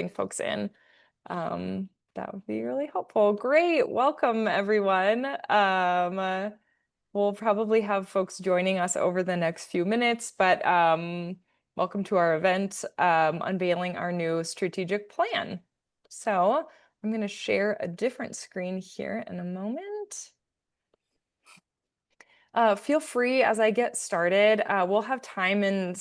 folks in. That would be really helpful. Great. Welcome, everyone. We'll probably have folks joining us over the next few minutes, but welcome to our event, unveiling our new strategic plan. So I'm going to share a different screen here in a moment. Feel free as I get started. We'll have time in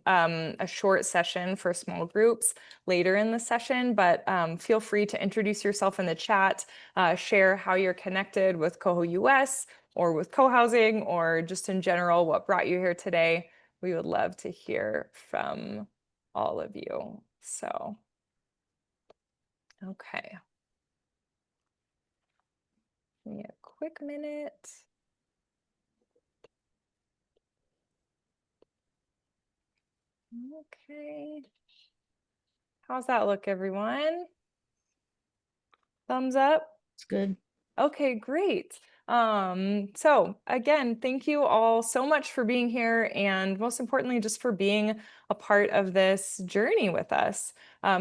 a short session for small groups later in the session, but feel free to introduce yourself in the chat, share how you're connected with CohoUS or with Cohousing, or just in general what brought you here today. We would love to hear from all of you. So, okay. Give me a quick minute. Okay. How's that look, everyone? Thumbs up? It's good. Okay, great. So again, thank you all so much for being here, and most importantly, just for being a part of this journey with us.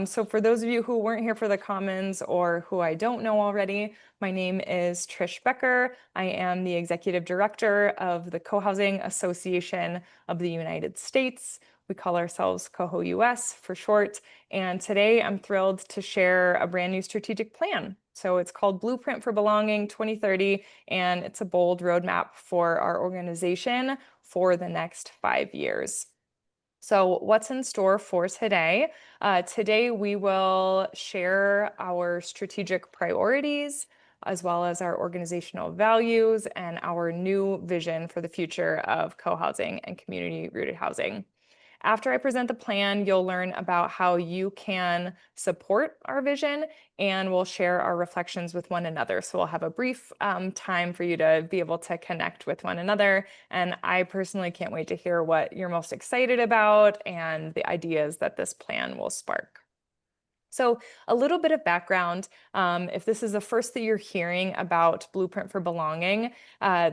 So for those of you who weren't here for the Commons or who I don't know already, my name is Trish Becker. I am the Executive Director of the Cohousing Association of the United States. We call ourselves CohoUS for short. And today I'm thrilled to share a brand new strategic plan. So it's called Blueprint for Belonging 2030, and it's a bold roadmap for our organization for the next 5 years. So what's in store for today? Today we will share our strategic priorities, as well as our organizational values and our new vision for the future of co-housing and community-rooted housing. After I present the plan, you'll learn about how you can support our vision, and we'll share our reflections with one another. So we'll have a brief time for you to be able to connect with one another. And I personally can't wait to hear what you're most excited about and the ideas that this plan will spark. So a little bit of background, if this is the first that you're hearing about Blueprint for Belonging,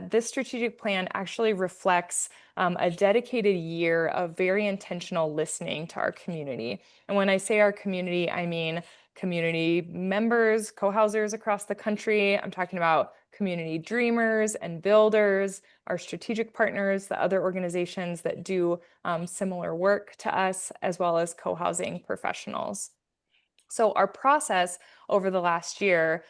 this strategic plan actually reflects a dedicated year of very intentional listening to our community. And when I say our community, I mean community members, co-housers across the country. I'm talking about community dreamers and builders, our strategic partners, the other organizations that do similar work to us, as well as co-housing professionals. So our process over the last year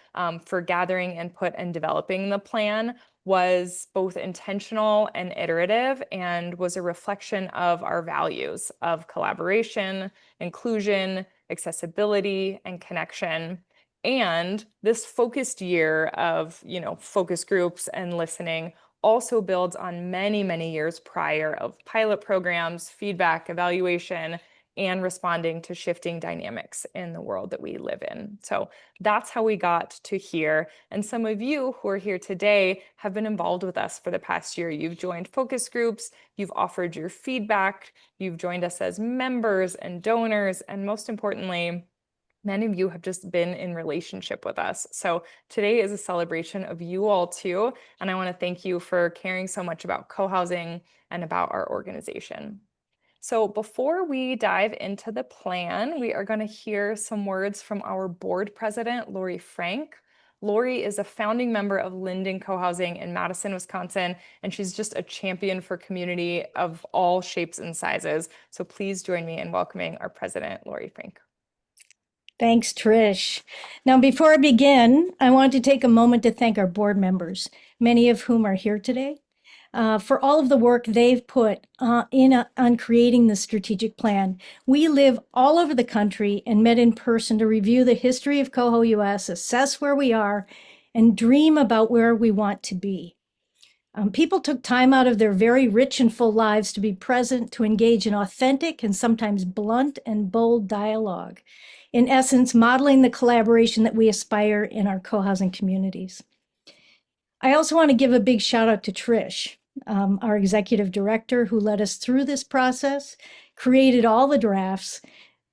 for gathering input and developing the plan was both intentional and iterative, and was a reflection of our values of collaboration, inclusion, accessibility, and connection. And this focused year of, focus groups and listening also builds on many, many years prior of pilot programs, feedback, evaluation, and responding to shifting dynamics in the world that we live in. So that's how we got to here. And some of you who are here today have been involved with us for the past year. You've joined focus groups, you've offered your feedback, you've joined us as members and donors, and most importantly, many of you have just been in relationship with us. So today is a celebration of you all too. And I want to thank you for caring so much about co-housing and about our organization. So before we dive into the plan, we are going to hear some words from our board president, Lori Frank. Lori is a founding member of Linden Cohousing in Madison, Wisconsin, and she's just a champion for community of all shapes and sizes. So please join me in welcoming our president, Lori Frank. Thanks, Trish. Now, before I begin, I want to take a moment to thank our board members, many of whom are here today, for all of the work they've put on creating the strategic plan. We live all over the country and met in person to review the history of CohoUS, assess where we are, and dream about where we want to be. People took time out of their very rich and full lives to be present, to engage in authentic and sometimes blunt and bold dialogue. In essence, modeling the collaboration that we aspire in our co-housing communities. I also want to give a big shout out to Trish, our executive director, who led us through this process, created all the drafts,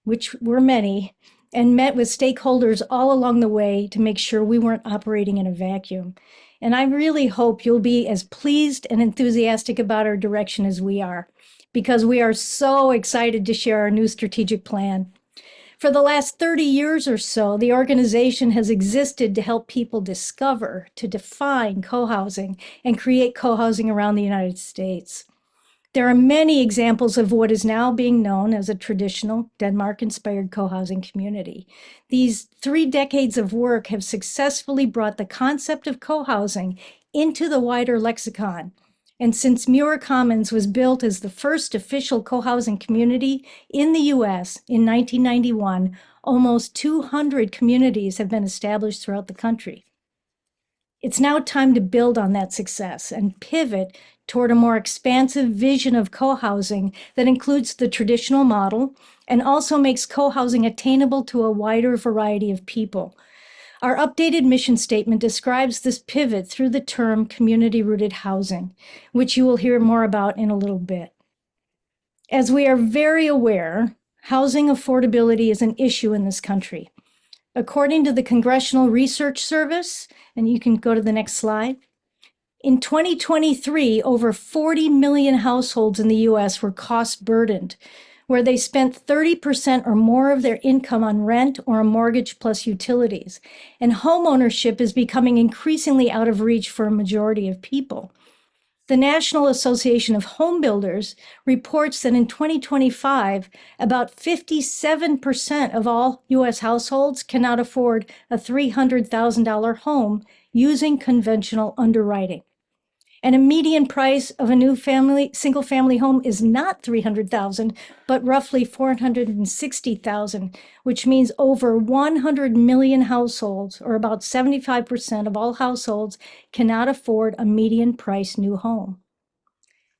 which were many, and met with stakeholders all along the way to make sure we weren't operating in a vacuum. And I really hope you'll be as pleased and enthusiastic about our direction as we are, because we are so excited to share our new strategic plan. For the last 30 years or so, the organization has existed to help people discover, to define cohousing, and create cohousing around the United States. There are many examples of what is now being known as a traditional Denmark-inspired cohousing community. These 3 decades of work have successfully brought the concept of cohousing into the wider lexicon. And since Muir Commons was built as the first official cohousing community in the US in 1991, almost 200 communities have been established throughout the country. It's now time to build on that success and pivot toward a more expansive vision of cohousing that includes the traditional model and also makes cohousing attainable to a wider variety of people. Our updated mission statement describes this pivot through the term community-rooted housing, which you will hear more about in a little bit. As we are very aware, housing affordability is an issue in this country. According to the Congressional Research Service, and you can go to the next slide, in 2023, over 40 million households in the US were cost burdened, where they spent 30% or more of their income on rent or a mortgage plus utilities. And homeownership is becoming increasingly out of reach for a majority of people. The National Association of Home Builders reports that in 2025, about 57% of all US households cannot afford a $300,000 home using conventional underwriting. And a median price of a new single family home is not $300,000, but roughly $460,000, which means over 100 million households, or about 75% of all households, cannot afford a median price new home.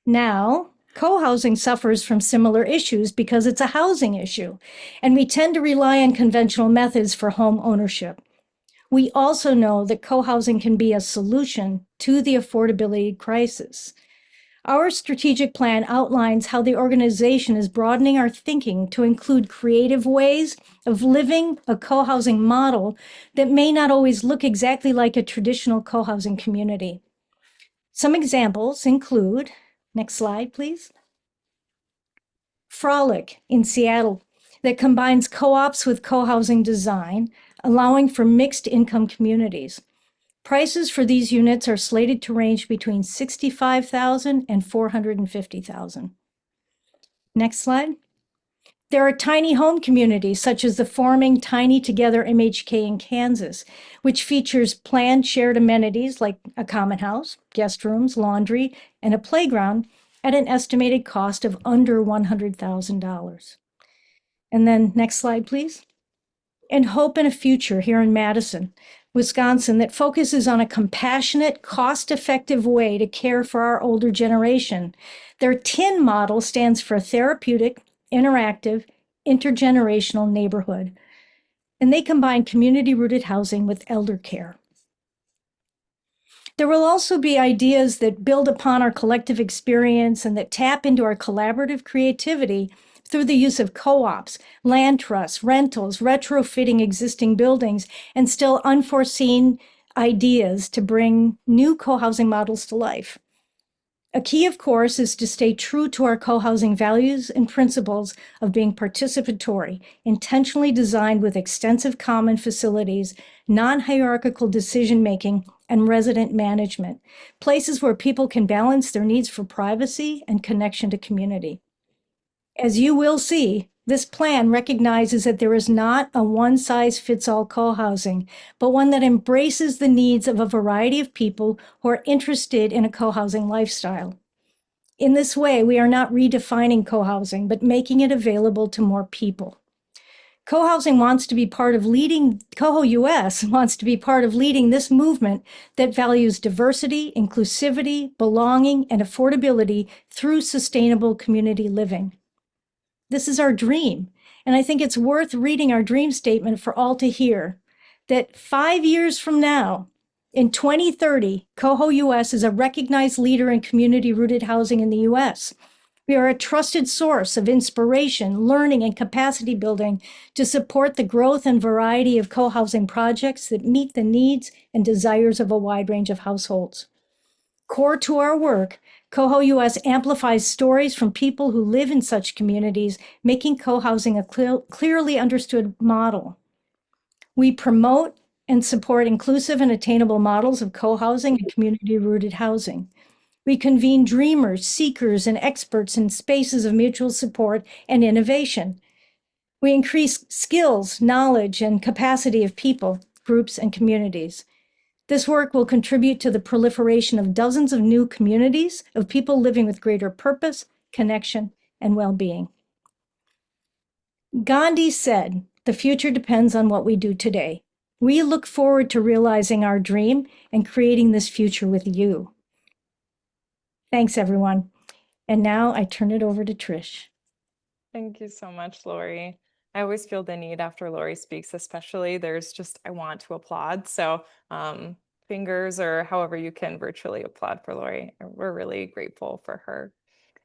Now, cohousing suffers from similar issues because it's a housing issue, and we tend to rely on conventional methods for home ownership. We also know that cohousing can be a solution to the affordability crisis. Our strategic plan outlines how the organization is broadening our thinking to include creative ways of living a cohousing model that may not always look exactly like a traditional cohousing community. Some examples include, next slide, please. Frolic in Seattle that combines co-ops with cohousing design, allowing for mixed income communities. Prices for these units are slated to range between $65,000 and $450,000. Next slide. There are tiny home communities such as the forming Tiny Together MHK in Kansas, which features planned shared amenities like a common house, guest rooms, laundry, and a playground at an estimated cost of under $100,000. And then next slide, please. And Hope in a Future here in Madison, Wisconsin, that focuses on a compassionate, cost-effective way to care for our older generation. Their TIN model stands for Therapeutic, Interactive, Intergenerational Neighborhood, and they combine community-rooted housing with elder care. There will also be ideas that build upon our collective experience and that tap into our collaborative creativity through the use of co-ops, land trusts, rentals, retrofitting existing buildings, and still unforeseen ideas to bring new co-housing models to life. A key, of course, is to stay true to our co-housing values and principles of being participatory, intentionally designed with extensive common facilities, non-hierarchical decision-making, and resident management, places where people can balance their needs for privacy and connection to community. As you will see, this plan recognizes that there is not a one-size-fits-all co-housing, but one that embraces the needs of a variety of people who are interested in a co-housing lifestyle. In this way, we are not redefining co-housing, but making it available to more people. CoHousing wants to be part of leading, CohoUS wants to be part of leading this movement that values diversity, inclusivity, belonging, and affordability through sustainable community living. This is our dream, and I think it's worth reading our dream statement for all to hear, that 5 years from now, in 2030, CohoUS is a recognized leader in community-rooted housing in the US. We are a trusted source of inspiration, learning, and capacity building to support the growth and variety of co-housing projects that meet the needs and desires of a wide range of households. Core to our work, CohoUS amplifies stories from people who live in such communities, making co-housing a clearly understood model. We promote and support inclusive and attainable models of co-housing and community-rooted housing. We convene dreamers, seekers, and experts in spaces of mutual support and innovation. We increase skills, knowledge, and capacity of people, groups, and communities. This work will contribute to the proliferation of dozens of new communities of people living with greater purpose, connection, and well-being. Gandhi said, "The future depends on what we do today." We look forward to realizing our dream and creating this future with you. Thanks, everyone. And now I turn it over to Trish. Thank you so much, Lori. I always feel the need after Lori speaks, especially I want to applaud. So fingers or however you can virtually applaud for Lori. We're really grateful for her.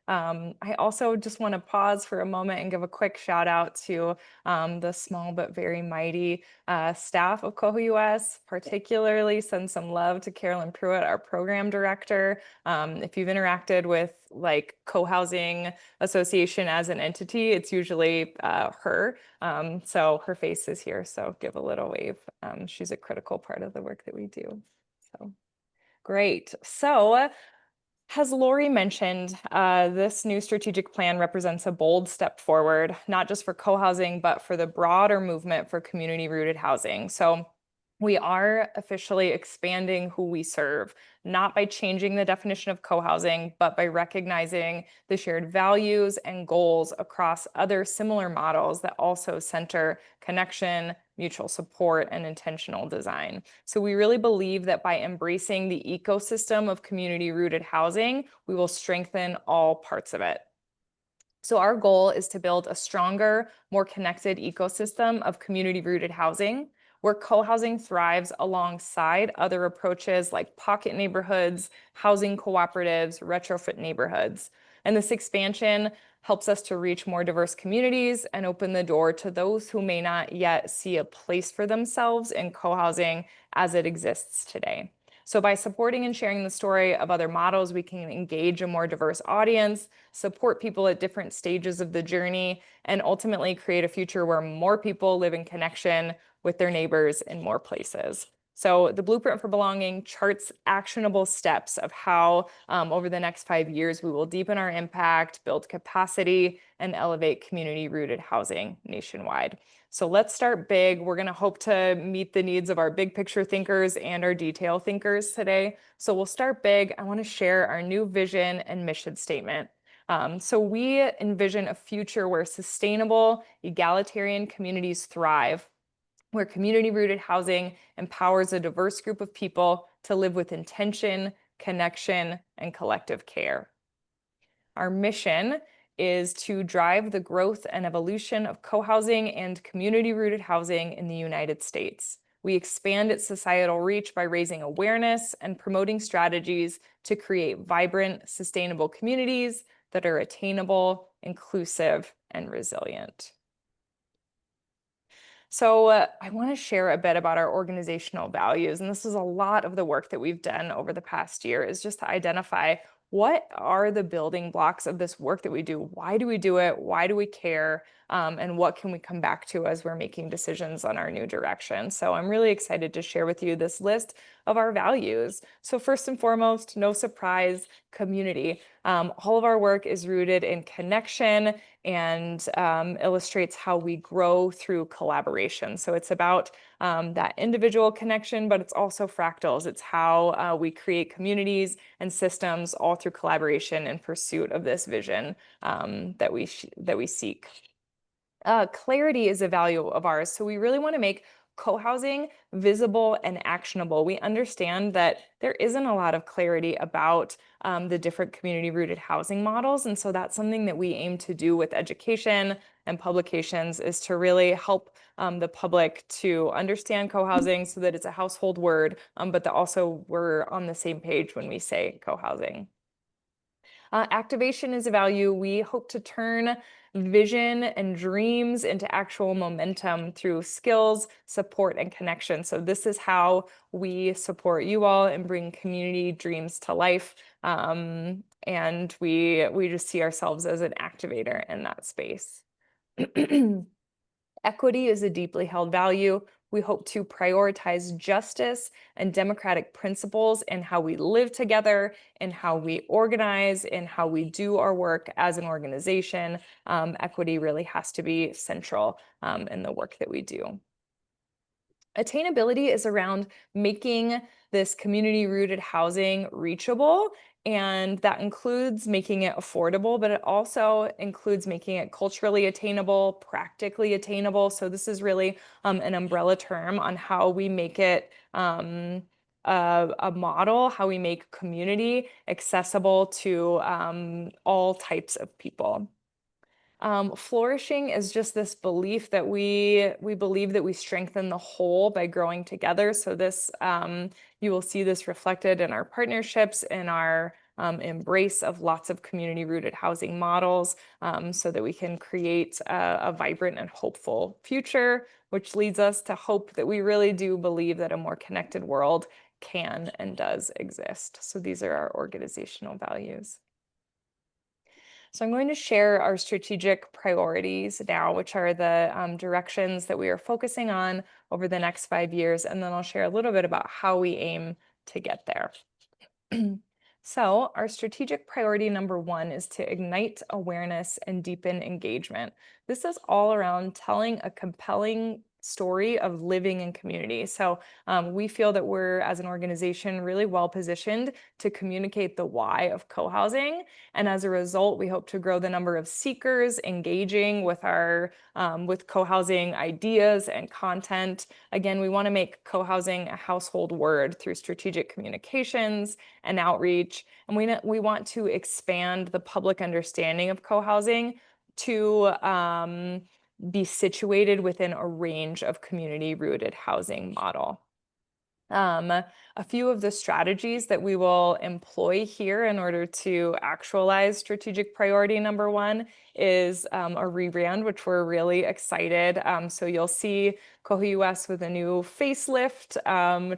I also just want to pause for a moment and give a quick shout out to the small but very mighty staff of CohoUS, particularly send some love to Carolyn Pruitt, our program director. If you've interacted with like Co-Housing Association as an entity, it's usually her. So her face is here, so give a little wave. She's a critical part of the work that we do. So great. So as Lori mentioned, this new strategic plan represents a bold step forward, not just for co-housing, but for the broader movement for community-rooted housing. So we are officially expanding who we serve, not by changing the definition of co-housing, but by recognizing the shared values and goals across other similar models that also center connection, mutual support, and intentional design. So we really believe that by embracing the ecosystem of community-rooted housing, we will strengthen all parts of it. So our goal is to build a stronger, more connected ecosystem of community-rooted housing, where co-housing thrives alongside other approaches like pocket neighborhoods, housing cooperatives, retrofit neighborhoods. And this expansion helps us to reach more diverse communities and open the door to those who may not yet see a place for themselves in co-housing as it exists today. So by supporting and sharing the story of other models, we can engage a more diverse audience, support people at different stages of the journey, and ultimately create a future where more people live in connection with their neighbors in more places. So the Blueprint for Belonging charts actionable steps of how over the next 5 years, we will deepen our impact, build capacity, and elevate community-rooted housing nationwide. So let's start big. We're going to hope to meet the needs of our big picture thinkers and our detail thinkers today. So we'll start big. I want to share our new vision and mission statement. So we envision a future where sustainable, egalitarian communities thrive, where community-rooted housing empowers a diverse group of people to live with intention, connection, and collective care. Our mission is to drive the growth and evolution of co-housing and community-rooted housing in the United States. We expand its societal reach by raising awareness and promoting strategies to create vibrant, sustainable communities that are attainable, inclusive, and resilient. So I want to share a bit about our organizational values. And this is a lot of the work that we've done over the past year, is just to identify what are the building blocks of this work that we do? Why do we do it? Why do we care? And what can we come back to as we're making decisions on our new direction? So I'm really excited to share with you this list of our values. So first and foremost, no surprise, community. All of our work is rooted in connection and illustrates how we grow through collaboration. So it's about that individual connection, but it's also fractals. It's how we create communities and systems all through collaboration in pursuit of this vision that we seek. Clarity is a value of ours. So we really want to make co-housing visible and actionable. We understand that there isn't a lot of clarity about the different community-rooted housing models. And so that's something that we aim to do with education and publications, is to really help the public to understand co-housing so that it's a household word, but that also we're on the same page when we say co-housing. Activation is a value. We hope to turn vision and dreams into actual momentum through skills, support, and connection. So this is how we support you all and bring community dreams to life. And we just see ourselves as an activator in that space. Equity is a deeply held value. We hope to prioritize justice and democratic principles in how we live together, in how we organize, in how we do our work as an organization. Equity really has to be central in the work that we do. Attainability is around making this community-rooted housing reachable, and that includes making it affordable, but it also includes making it culturally attainable, practically attainable. So this is really an umbrella term on how we make it a model, how we make community accessible to all types of people. Flourishing is just this belief that we believe that we strengthen the whole by growing together. So this you will see this reflected in our partnerships, in our embrace of lots of community-rooted housing models, so that we can create a vibrant and hopeful future, which leads us to hope that we really do believe that a more connected world can and does exist. So these are our organizational values. So I'm going to share our strategic priorities now, which are the directions that we are focusing on over the next 5 years, and then I'll share a little bit about how we aim to get there. So our strategic priority number 1 is to ignite awareness and deepen engagement. This is all around telling a compelling story of living in community. So we feel that we're, as an organization, really well positioned to communicate the why of co-housing. And as a result, we hope to grow the number of seekers engaging with our with co-housing ideas and content. Again, we want to make co-housing a household word through strategic communications and outreach. And we want to expand the public understanding of co-housing to be situated within a range of community-rooted housing model. A few of the strategies that we will employ here in order to actualize strategic priority number 1 is a rebrand, which we're really excited. So you'll see CohoUS with a new facelift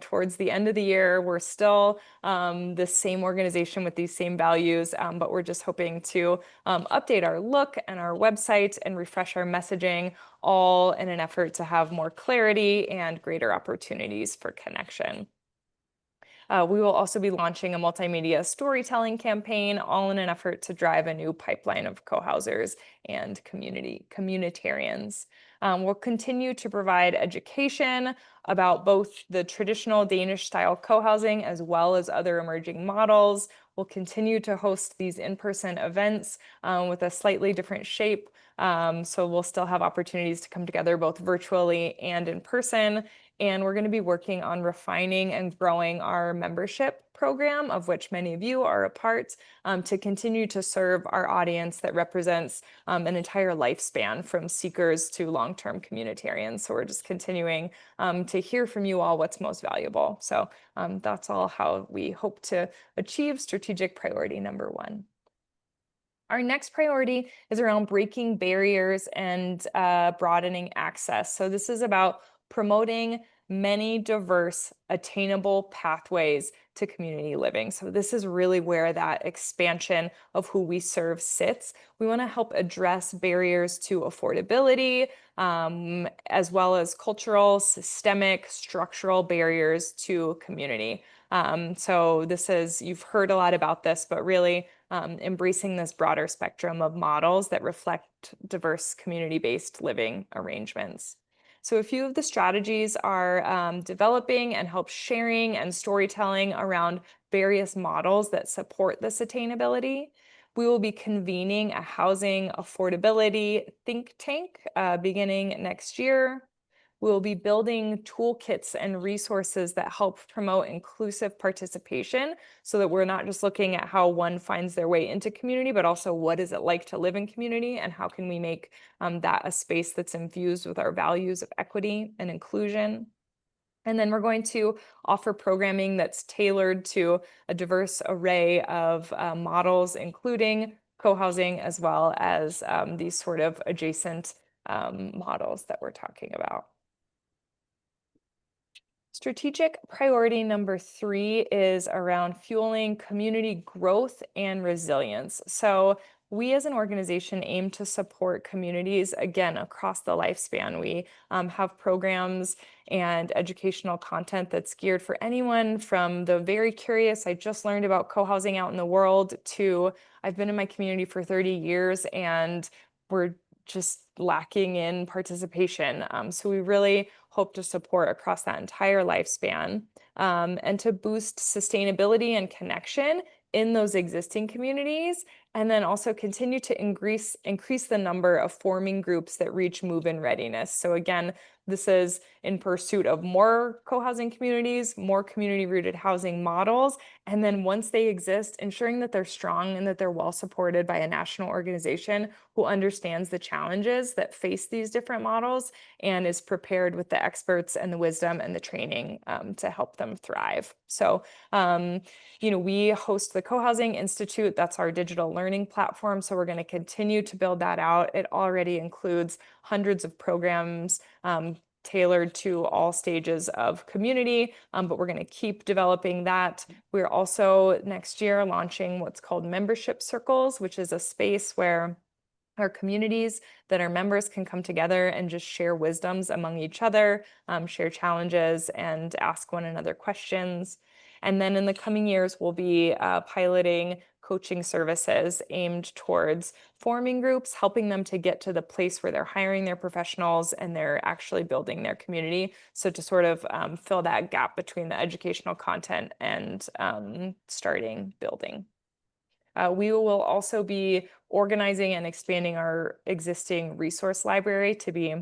towards the end of the year. We're still the same organization with these same values, but we're just hoping to update our look and our website and refresh our messaging, all in an effort to have more clarity and greater opportunities for connection. We will also be launching a multimedia storytelling campaign, all in an effort to drive a new pipeline of co-housers and communitarians. We'll continue to provide education about both the traditional Danish-style co-housing as well as other emerging models. We'll continue to host these in-person events with a slightly different shape. So we'll still have opportunities to come together both virtually and in person. And we're going to be working on refining and growing our membership program, of which many of you are a part, to continue to serve our audience that represents an entire lifespan from seekers to long-term communitarians. So we're just continuing to hear from you all what's most valuable. So that's all how we hope to achieve strategic priority number 1. Our next priority is around breaking barriers and broadening access. So this is about promoting many diverse, attainable pathways to community living. So this is really where that expansion of who we serve sits. We want to help address barriers to affordability, as well as cultural, systemic, structural barriers to community. So this is, you've heard a lot about this, but really embracing this broader spectrum of models that reflect diverse community-based living arrangements. So a few of the strategies are developing and help sharing and storytelling around various models that support this attainability. We will be convening a housing affordability think tank beginning next year. We'll be building toolkits and resources that help promote inclusive participation so that we're not just looking at how one finds their way into community, but also what is it like to live in community and how can we make that a space that's infused with our values of equity and inclusion. And then we're going to offer programming that's tailored to a diverse array of models, including co-housing, as well as these sort of adjacent models that we're talking about. Strategic priority number 3 is around fueling community growth and resilience. So we as an organization aim to support communities, again, across the lifespan. We have programs and educational content that's geared for anyone from the very curious, I just learned about co-housing out in the world, to I've been in my community for 30 years and we're just lacking in participation. So we really hope to support across that entire lifespan, and to boost sustainability and connection in those existing communities, and then also continue to increase the number of forming groups that reach move-in readiness. So again, this is in pursuit of more co-housing communities, more community-rooted housing models, and then once they exist, ensuring that they're strong and that they're well supported by a national organization who understands the challenges that face these different models and is prepared with the experts and the wisdom and the training to help them thrive. So, we host the Co-Housing Institute. That's our digital learning platform. So we're going to continue to build that out. It already includes hundreds of programs tailored to all stages of community, but we're going to keep developing that. We're also next year launching what's called membership circles, which is a space where our communities that our members can come together and just share wisdoms among each other, share challenges, and ask one another questions. And then in the coming years, we'll be piloting coaching services aimed towards forming groups, helping them to get to the place where they're hiring their professionals and they're actually building their community. So to sort of fill that gap between the educational content and starting building. We will also be organizing and expanding our existing resource library to be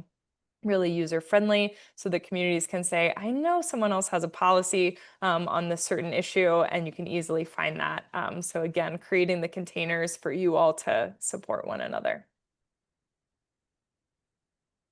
really user-friendly so that communities can say, I know someone else has a policy on this certain issue, and you can easily find that. So again, creating the containers for you all to support one another.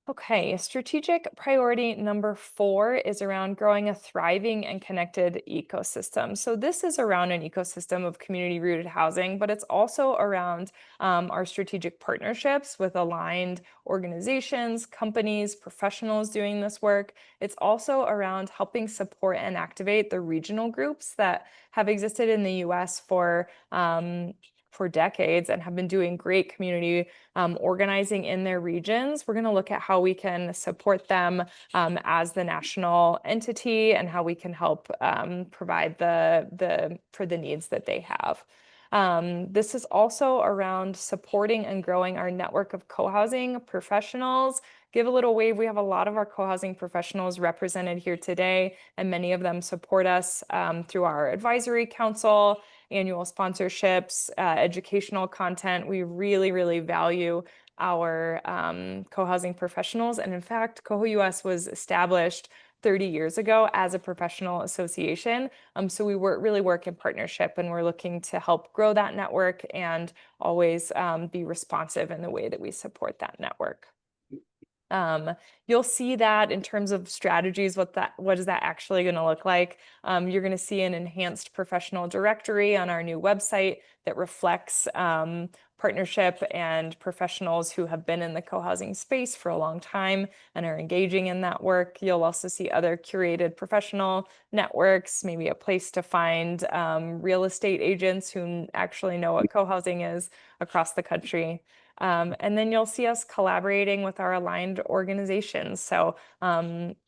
Okay, strategic priority number 4 is around growing a thriving and connected ecosystem. So this is around an ecosystem of community-rooted housing, but it's also around our strategic partnerships with aligned organizations, companies, professionals doing this work. It's also around helping support and activate the regional groups that have existed in the US for decades and have been doing great community organizing in their regions. We're going to look at how we can support them as the national entity and how we can help provide for the needs that they have. This is also around supporting and growing our network of co-housing professionals. Give a little wave. We have a lot of our co-housing professionals represented here today, and many of them support us through our advisory council, annual sponsorships, educational content. We really, really value our co-housing professionals. And in fact, CohoUS was established 30 years ago as a professional association. So we really work in partnership, and we're looking to help grow that network and always be responsive in the way that we support that network. You'll see that in terms of strategies, what is that actually going to look like? You're going to see an enhanced professional directory on our new website that reflects partnership and professionals who have been in the co-housing space for a long time and are engaging in that work. You'll also see other curated professional networks, maybe a place to find real estate agents who actually know what co-housing is across the country. And then you'll see us collaborating with our aligned organizations. So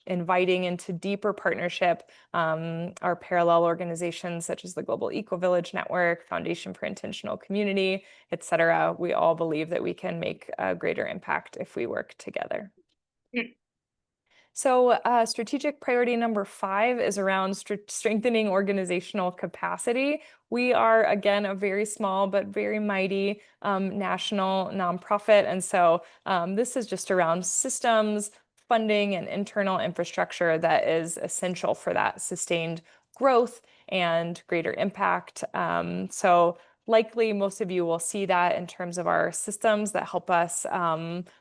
inviting into deeper partnership our parallel organizations such as the Global Eco-Village Network, Foundation for Intentional Community, et cetera. We all believe that we can make a greater impact if we work together. So strategic priority number 5 is around strengthening organizational capacity. We are, again, a very small but very mighty national nonprofit. And so this is just around systems, funding, and internal infrastructure that is essential for that sustained growth and greater impact. So likely most of you will see that in terms of our systems that help us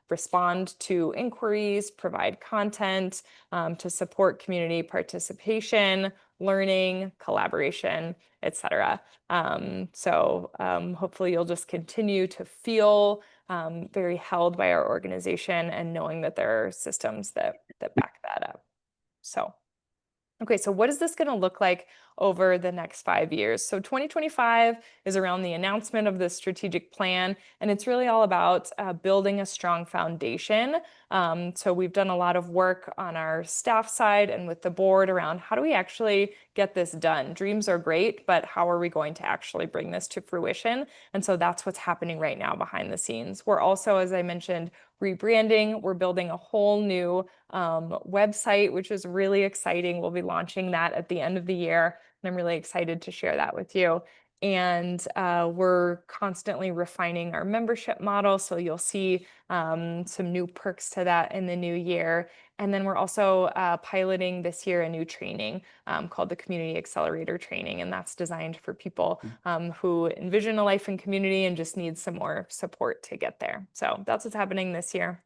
respond to inquiries, provide content to support community participation, learning, collaboration, etc. Hopefully you'll just continue to feel very held by our organization and knowing that there are systems that back that up. Okay, so what is this going to look like over the next 5 years? So 2025 is around the announcement of the strategic plan, and it's really all about building a strong foundation. So we've done a lot of work on our staff side and with the board around how do we actually get this done? Dreams are great, but how are we going to actually bring this to fruition? And so that's what's happening right now behind the scenes. We're also, as I mentioned, rebranding. We're building a whole new website, which is really exciting. We'll be launching that at the end of the year, and I'm really excited to share that with you. And we're constantly refining our membership model, so you'll see some new perks to that in the new year. And then we're also piloting this year a new training called the Community Accelerator Training, and that's designed for people who envision a life in community and just need some more support to get there. So that's what's happening this year.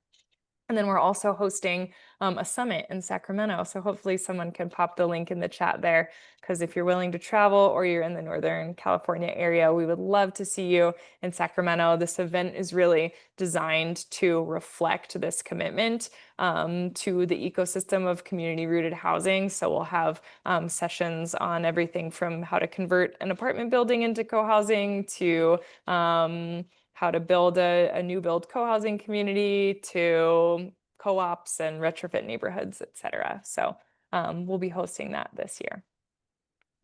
And then we're also hosting a summit in Sacramento. So hopefully someone can pop the link in the chat there, because if you're willing to travel or you're in the Northern California area, we would love to see you in Sacramento. This event is really designed to reflect this commitment to the ecosystem of community-rooted housing. So we'll have sessions on everything from how to convert an apartment building into co-housing to how to build a new build co-housing community to co-ops and retrofit neighborhoods, et cetera. So we'll be hosting that this year.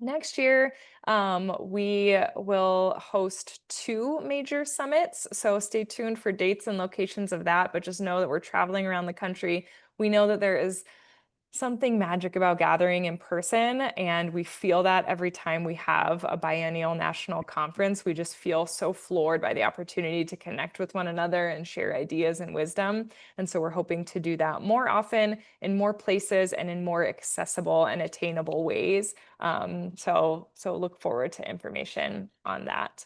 Next year, we will host 2 major summits. So stay tuned for dates and locations of that, but just know that we're traveling around the country. We know that there is something magic about gathering in person, and we feel that every time we have a biennial national conference. We just feel so floored by the opportunity to connect with one another and share ideas and wisdom. And so we're hoping to do that more often in more places and in more accessible and attainable ways. So look forward to information on that.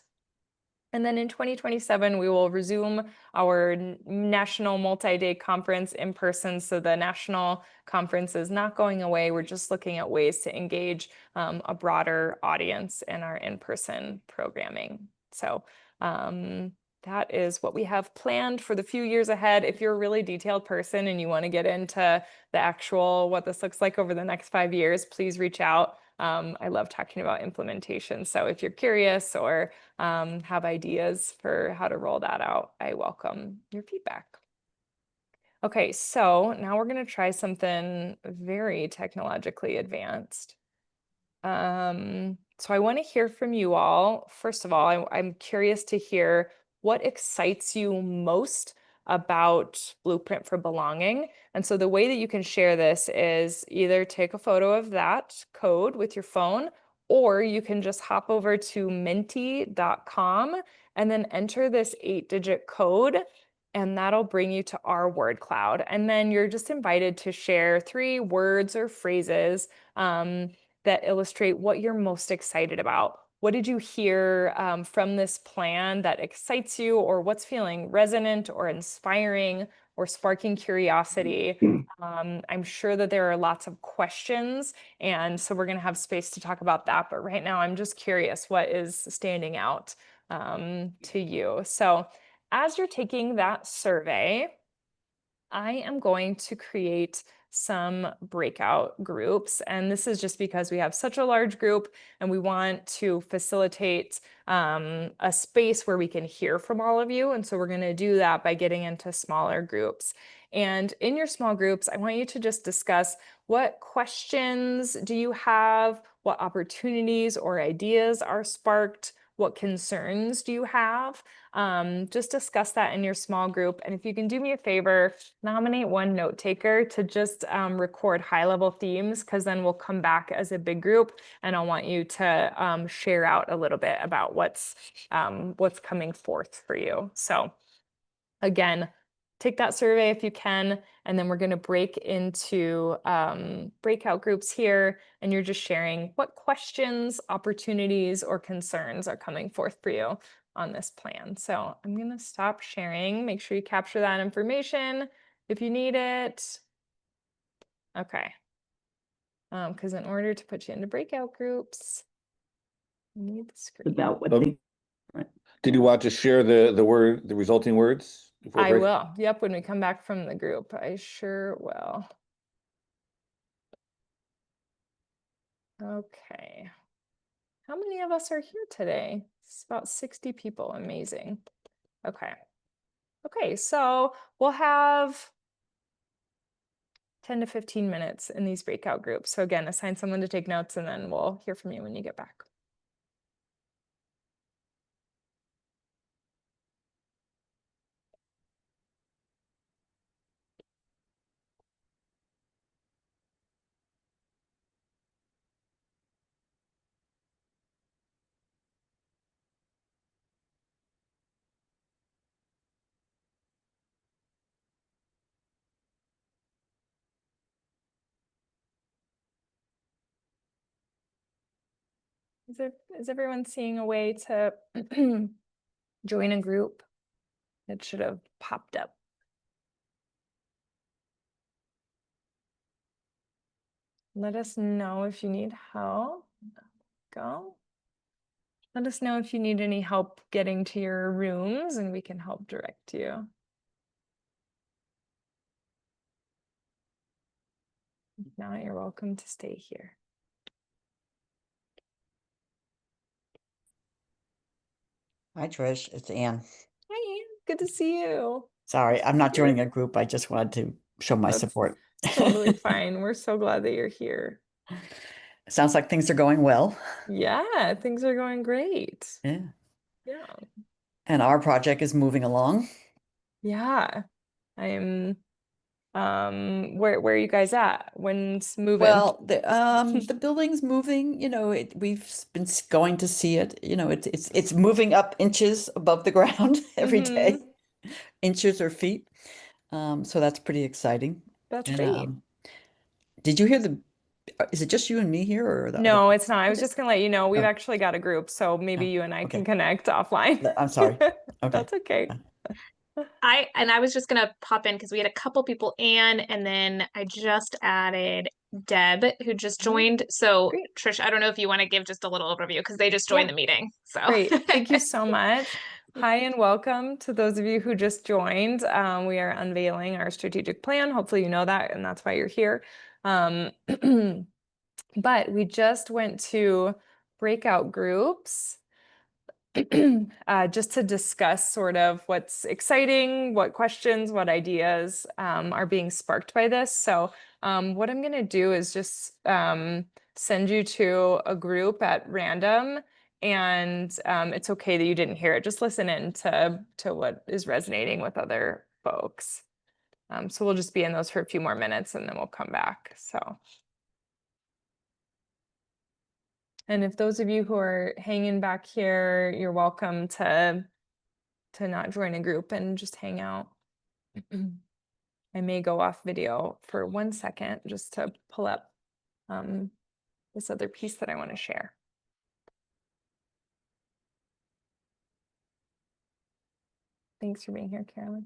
And then in 2027, we will resume our national multi-day conference in person. So the national conference is not going away. We're just looking at ways to engage a broader audience in our in-person programming. So that is what we have planned for the few years ahead. If you're a really detailed person and you want to get into the actual what this looks like over the next 5 years, please reach out. I love talking about implementation. So if you're curious or have ideas for how to roll that out, I welcome your feedback. Okay, so now we're going to try something very technologically advanced. So I want to hear from you all. First of all, I'm curious to hear what excites you most about Blueprint for Belonging. And so the way that you can share this is either take a photo of that code with your phone, or you can just hop over to menti.com and then enter this 8-digit code, and that'll bring you to our word cloud. And then you're just invited to share 3 words or phrases that illustrate what you're most excited about. What did you hear from this plan that excites you, or what's feeling resonant or inspiring or sparking curiosity? I'm sure that there are lots of questions, and so we're going to have space to talk about that. But right now, I'm just curious what is standing out to you. So as you're taking that survey, I am going to create some breakout groups. And this is just because we have such a large group and we want to facilitate a space where we can hear from all of you. And so we're going to do that by getting into smaller groups. And in your small groups, I want you to just discuss what questions do you have, what opportunities or ideas are sparked, what concerns do you have? Just discuss that in your small group. And if you can do me a favor, nominate one note taker to just record high-level themes, because then we'll come back as a big group and I'll want you to share out a little bit about what's coming forth for you. So again, take that survey if you can, and then we're going to break into breakout groups here, and you're just sharing what questions, opportunities, or concerns are coming forth for you on this plan. So I'm going to stop sharing. Make sure you capture that information if you need it. Okay. Because in order to put you into breakout groups, you need the screen. About what they. Right. Did you want to share the resulting words before I break? will. Yep, when we come back from the group, I sure will. Okay. How many of us are here today? It's about 60 people. Amazing. Okay. Okay, so we'll have 10 to 15 minutes in these breakout groups. So again, assign someone to take notes, and then we'll hear from you when you get back. Is everyone seeing a way to join a group? It should have popped up. Let us know if you need help. Go. Let us know if you need any help getting to your rooms, and we can help direct you. If not, you're welcome to stay here. Hi, Trish. It's Ann. Hi, good to see you. Sorry, I'm not Here. joining a group. I just wanted to show my That's support. totally fine. We're so glad that you're here. Sounds like things are going well. Yeah, things are going great. Yeah. Yeah. And our project is moving along. Yeah. I'm where are you guys at? When's moving? Well, the building's moving, we've been going to see it. It's moving up inches above the ground every day, inches or feet. So that's pretty exciting. That's And great. did you hear is it just you and me here or the other? No, it's not. I was Okay. just gonna let you know we've Oh, actually got a group, so maybe oh, you and I can okay. connect offline. I'm sorry. Okay. That's okay. I was just gonna pop in because we had a couple people, Anne, and then I just added Deb, who just joined. So Great. Trish, I don't know if you want to give just a little overview because they just joined Yeah. the meeting. So Great. Thank you so much. Hi, and welcome to those of you who just joined. We are unveiling our strategic plan. Hopefully you know that, and that's why you're here. But we just went to breakout groups just to discuss sort of what's exciting, what questions, what ideas are being sparked by this. So what I'm going to do is just send you to a group at random, and it's okay that you didn't hear it. Just listen in to what is resonating with other folks. So we'll just be in those for a few more minutes, and then we'll come back. So. And if those of you who are hanging back here, you're welcome to not join a group and just hang out. I may go off video for 1 second just to pull up this other piece that I want to share. Thanks for being here, Carolyn.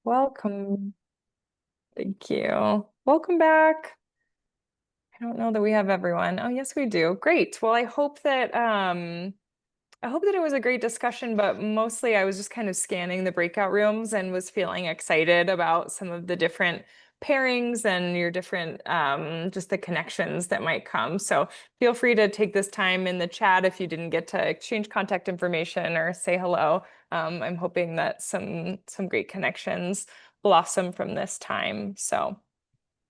Welcome. Thank you. Welcome back. I don't know that we have everyone. Oh, yes, we do. Great. Well, I hope that it was a great discussion, but mostly I was just kind of scanning the breakout rooms and was feeling excited about some of the different pairings and your different just the connections that might come. So feel free to take this time in the chat if you didn't get to exchange contact information or say hello. I'm hoping that some great connections blossom from this time. So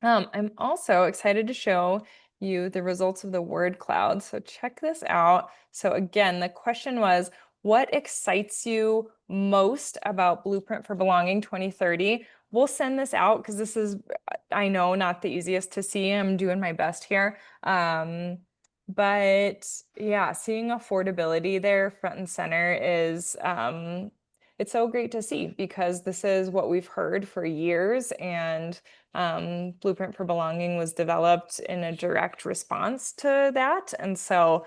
I'm also excited to show you the results of the word cloud. So check this out. So again, the question was, what excites you most about Blueprint for Belonging 2030? We'll send this out because this is, I know, not the easiest to see. I'm doing my best here. But yeah, seeing affordability there front and center is it's so great to see because this is what we've heard for years, and Blueprint for Belonging was developed in a direct response to that. And so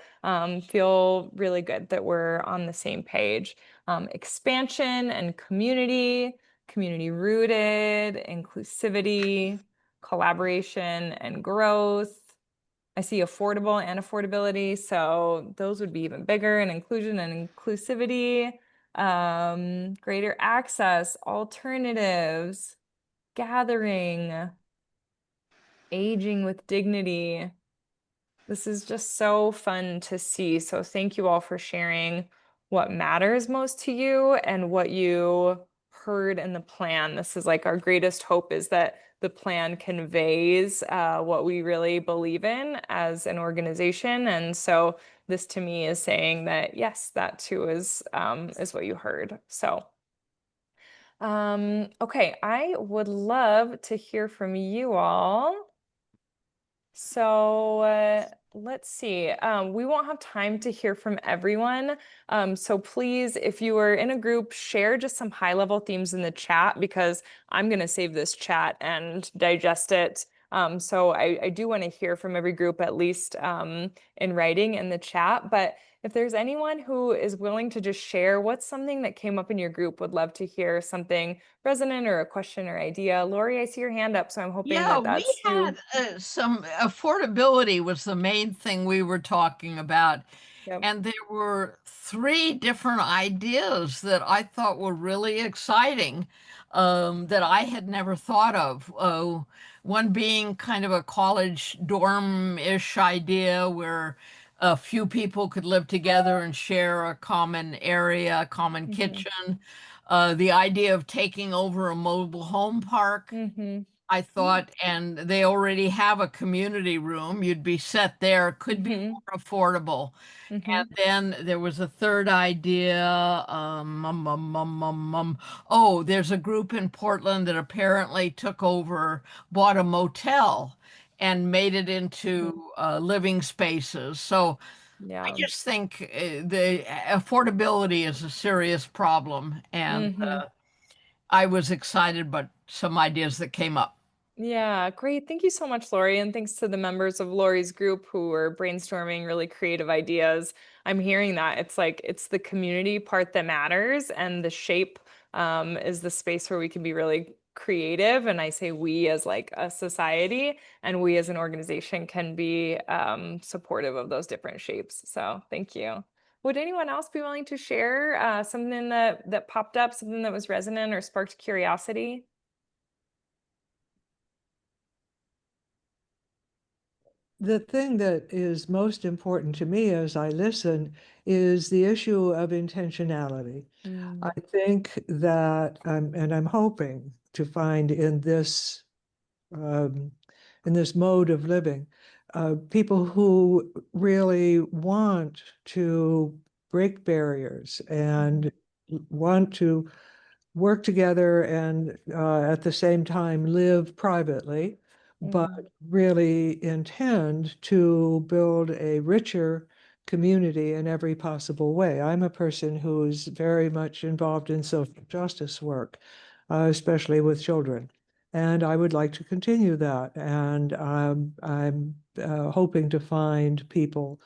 feel really good that we're on the same page. Expansion and community, community rooted, inclusivity, collaboration and growth. I see affordable and affordability, so those would be even bigger, and inclusion and inclusivity, greater access, alternatives, gathering, aging with dignity. This is just so fun to see. So thank you all for sharing what matters most to you and what you heard in the plan. This is like our greatest hope is that the plan conveys what we really believe in as an organization. And so this to me is saying that, yes, that too is what you heard. So okay, I would love to hear from you all. So let's see. We won't have time to hear from everyone. So please, if you are in a group, share just some high-level themes in the chat because I'm going to save this chat and digest it. So I do want to hear from every group, at least in writing in the chat. But if there's anyone who is willing to just share what's something that came up in your group, would love to hear something resonant or a question or idea. Lori, I see your hand up, so I'm hoping Yeah, that we that's you. had some affordability was the main thing we were talking about. Yep. And there were three different ideas that I thought were really exciting that I had never thought of. One being kind of a college dorm-ish idea where a few people could live together and share a common area, a common kitchen. The idea of taking over a mobile home park. Mm-hmm. I thought, and they already have a community room. You'd be set there, could be Mm-hmm. more affordable. Mm-hmm. And then there was a third idea. Oh, there's a group in Portland that apparently took over, bought a motel and made it into living spaces. So I Yeah. just think the affordability is a serious problem. And Mm-hmm. I was excited about some ideas that came up. Yeah, great. Thank you so much, Lori. And thanks to the members of Lori's group who were brainstorming really creative ideas. I'm hearing that it's like it's the community part that matters, and the shape is the space where we can be really creative. And I say we as like a society and we as an organization can be supportive of those different shapes. So thank you. Would anyone else be willing to share something that popped up, something that was resonant or sparked curiosity? The thing that is most important to me as I listen is the issue of intentionality. I think that, and I'm hoping to find um, in this mode of living, people who really want to break barriers and want to work together and at the same time live privately, but really intend to build a richer community in every possible way. I'm a person who's very much involved in social justice work, especially with children. And I would like to continue that. And I'm hoping to find people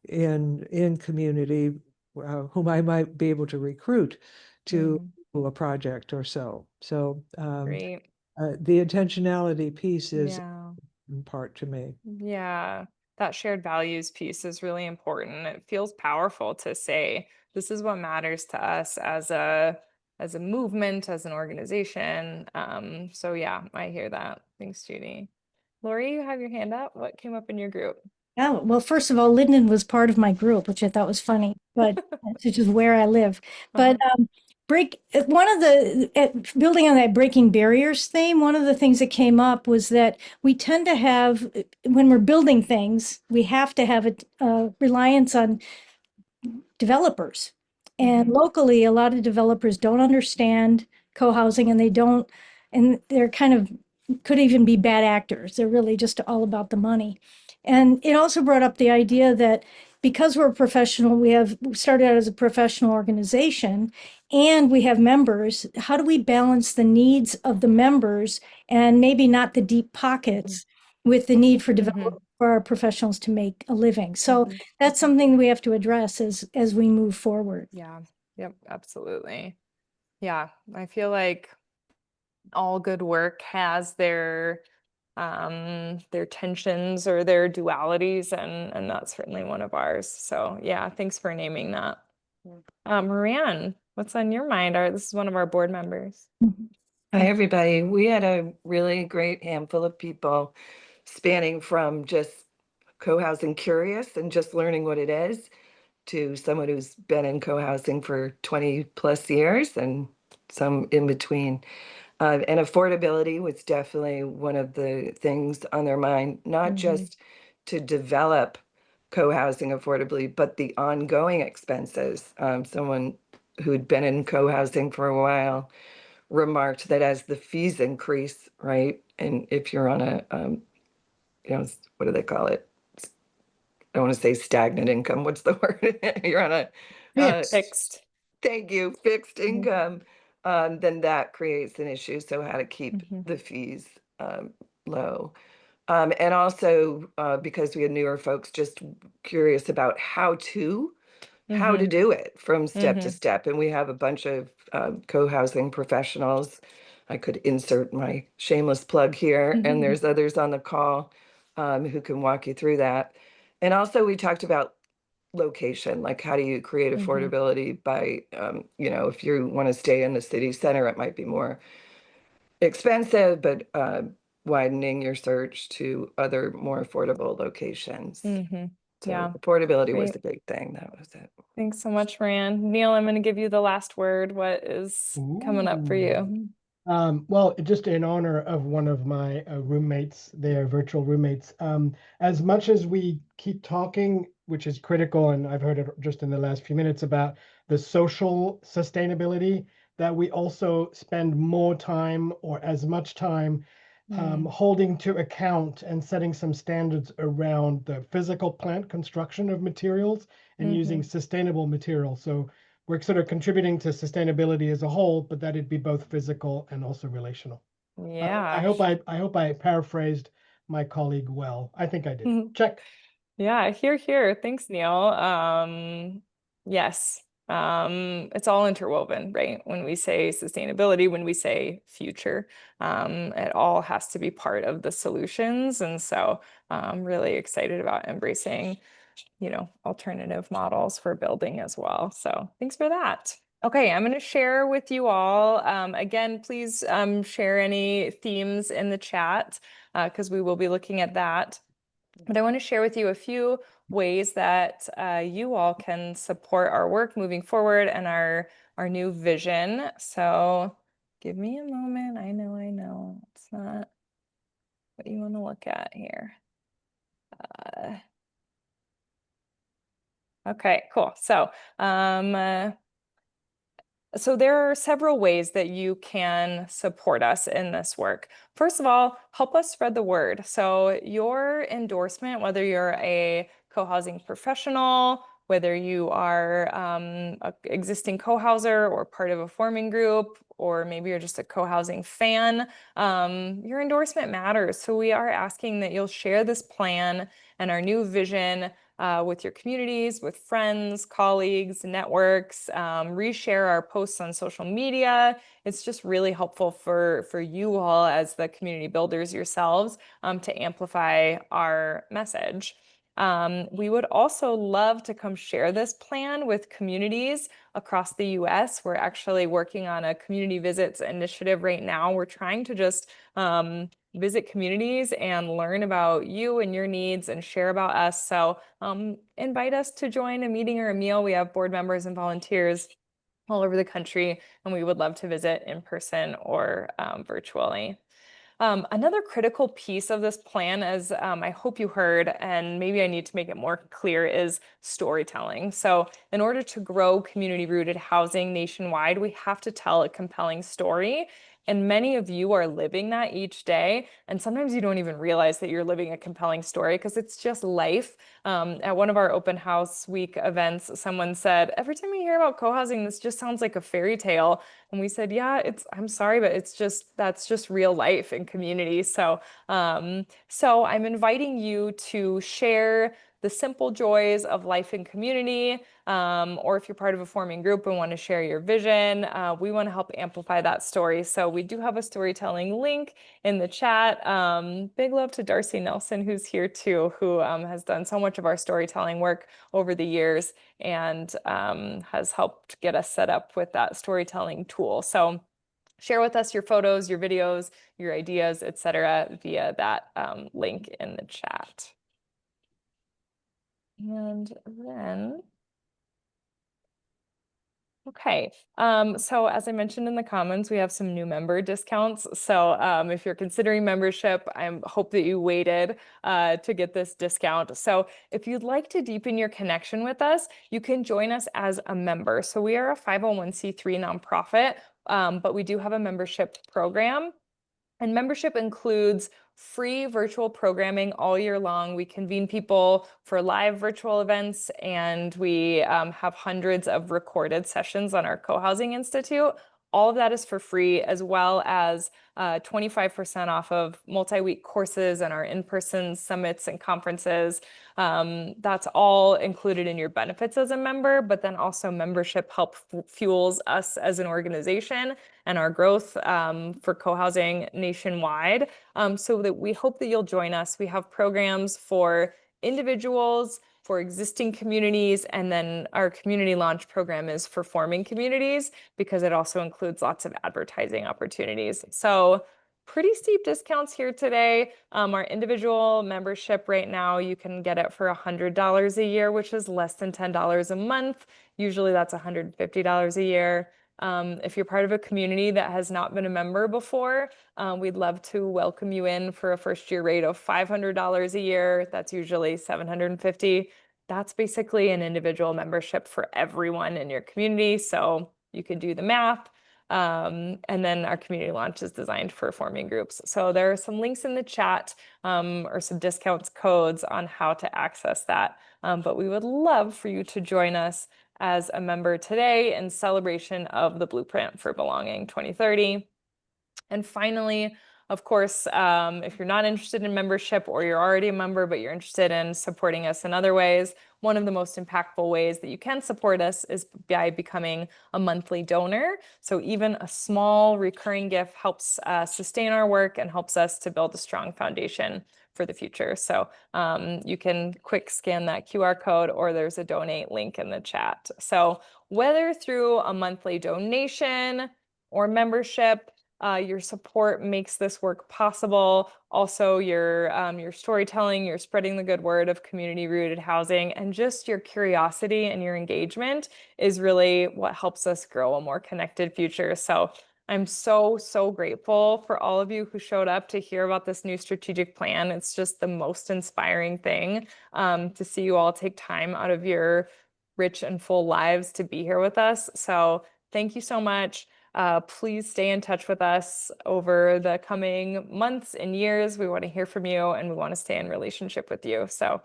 in community whom I might be able to recruit to a project or so. So Great. the intentionality piece is Yeah. in part to me. Yeah. That shared values piece is really important. It feels powerful to say this is what matters to us as a movement, as an organization. So yeah, I hear that. Thanks, Judy. Lori, you have your hand up. What came up in your group? Oh, well, first of all, Linden was part of my group, which I thought was funny, but it's just where I live. But one of the, building on that breaking barriers theme, one of the things that came up was that we tend to have, when we're building things, we have to have a reliance on developers. And locally, a lot of developers don't understand co-housing and they don't, and they're kind of, could even be bad actors. They're really just all about the money. And it also brought up the idea that because we're professional, we started out as a professional organization and we have members, how do we balance the needs of the members and maybe not the deep pockets with the need for for our professionals to make a living? So that's something we have to address as we move forward. Yeah. Yep. Absolutely. Yeah. I feel like all good work has their tensions or their dualities, and that's certainly one of ours. So yeah, thanks for naming that. Marianne, what's on your mind? This is one of our board members. Hi, everybody. We had a really great handful of people spanning from just co-housing curious and just learning what it is to someone who's been in co-housing for 20 plus years and some in between. And affordability was definitely one of the things on their mind, not just to develop co-housing affordably, but the ongoing expenses. Someone who'd been in co-housing for a while remarked that as the fees increase, right, and if you're on a, what do they call it? I don't want to say stagnant income. What's the word? You're on a Fixed. thank you, fixed income. Then that creates an issue. So how to keep the fees low. And also because we had newer folks just curious about how to do it from step to step. And we have a bunch of co-housing professionals. I could insert my shameless plug here, and there's others on the call who can walk you through that. And also we talked about location, like how do you create affordability by, if you want to stay in the city center, it might be more expensive, but widening your search to other more affordable locations. So Yeah. affordability was Great. the big thing. That was it. Thanks so much, Marianne. Neil, I'm going to give you the last word. What is coming up for you? Well, just in honor of one of my roommates, their virtual roommates, as much as we keep talking, which is critical, and I've heard it just in the last few minutes about the social sustainability, that we also spend more time or as much time holding to account and setting some standards around the physical plant construction of materials and using sustainable materials. So we're sort of contributing to sustainability as a whole, but that it'd be both physical and also relational. Yeah. I hope I paraphrased my colleague well. I think I did. Check. Yeah, here. Thanks, Neil. Yes. It's all interwoven, right? When we say sustainability, when we say future, it all has to be part of the solutions. And so I'm really excited about embracing, alternative models for building as well. So thanks for that. Okay, I'm going to share with you all. Again, please share any themes in the chat because we will be looking at that. But I want to share with you a few ways that you all can support our work moving forward and our new vision. So give me a moment. I know. It's not what you want to look at here. Okay, cool. So there are several ways that you can support us in this work. First of all, help us spread the word. So your endorsement, whether you're a co-housing professional, whether you are an existing co-houser or part of a forming group, or maybe you're just a co-housing fan, your endorsement matters. So we are asking that you'll share this plan and our new vision with your communities, with friends, colleagues, networks, reshare our posts on social media. It's just really helpful for you all as the community builders yourselves to amplify our message. We would also love to come share this plan with communities across the US. We're actually working on a community visits initiative right now. We're trying to just visit communities and learn about you and your needs and share about us. So invite us to join a meeting or a meal. We have board members and volunteers all over the country, and we would love to visit in person or virtually. Another critical piece of this plan, as I hope you heard, and maybe I need to make it more clear, is storytelling. So in order to grow community-rooted housing nationwide, we have to tell a compelling story. And many of you are living that each day. And sometimes you don't even realize that you're living a compelling story because it's just life. At one of our open house week events, someone said, every time we hear about co-housing, this just sounds like a fairy tale. And we said, yeah, I'm sorry, but that's just real life and community. So I'm inviting you to share the simple joys of life in community, or if you're part of a forming group and want to share your vision, we want to help amplify that story. So we do have a storytelling link in the chat. Big love to Darcy Nelson, who's here too, who has done so much of our storytelling work over the years and has helped get us set up with that storytelling tool. So share with us your photos, your videos, your ideas, etc., via that link in the chat. And then, okay, so as I mentioned in the comments, we have some new member discounts. So if you're considering membership, I hope that you waited to get this discount. So if you'd like to deepen your connection with us, you can join us as a member. So we are a 501c3 nonprofit, but we do have a membership program. And membership includes free virtual programming all year long. We convene people for live virtual events, and we have hundreds of recorded sessions on our Co-Housing Institute. All of that is for free, as well as 25% off of multi-week courses and our in-person summits and conferences. That's all included in your benefits as a member, but then also membership fuels us as an organization and our growth for co-housing nationwide. So that we hope that you'll join us. We have programs for individuals, for existing communities, and then our community launch program is for forming communities because it also includes lots of advertising opportunities. So pretty steep discounts here today. Our individual membership right now, you can get it for $100 a year, which is less than $10 a month. Usually that's $150 a year. If you're part of a community that has not been a member before, we'd love to welcome you in for a first year rate of $500 a year. That's usually $750. That's basically an individual membership for everyone in your community. So you can do the math. And then our community launch is designed for forming groups. So there are some links in the chat or some discounts codes on how to access that. But we would love for you to join us as a member today in celebration of the Blueprint for Belonging 2030. And finally, of course, if you're not interested in membership or you're already a member, but you're interested in supporting us in other ways, one of the most impactful ways that you can support us is by becoming a monthly donor. So even a small recurring gift helps sustain our work and helps us to build a strong foundation for the future. So you can quick scan that QR code or there's a donate link in the chat. So whether through a monthly donation or membership, your support makes this work possible. Also, your storytelling, you're spreading the good word of community-rooted housing, and just your curiosity and your engagement is really what helps us grow a more connected future. So I'm so, so grateful for all of you who showed up to hear about this new strategic plan. It's just the most inspiring thing to see you all take time out of your rich and full lives to be here with us. So thank you so much. Please stay in touch with us over the coming months and years. We want to hear from you and we want to stay in relationship with you. So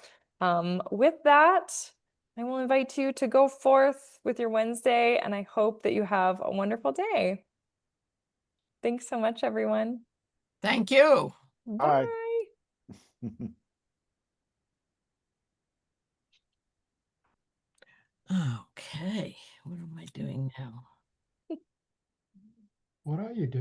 with that, I will invite you to go forth with your Wednesday, and I hope that you have a wonderful day. Thanks so much, everyone. Thank you. Bye. Bye. Okay, what am I doing now? What are you doing?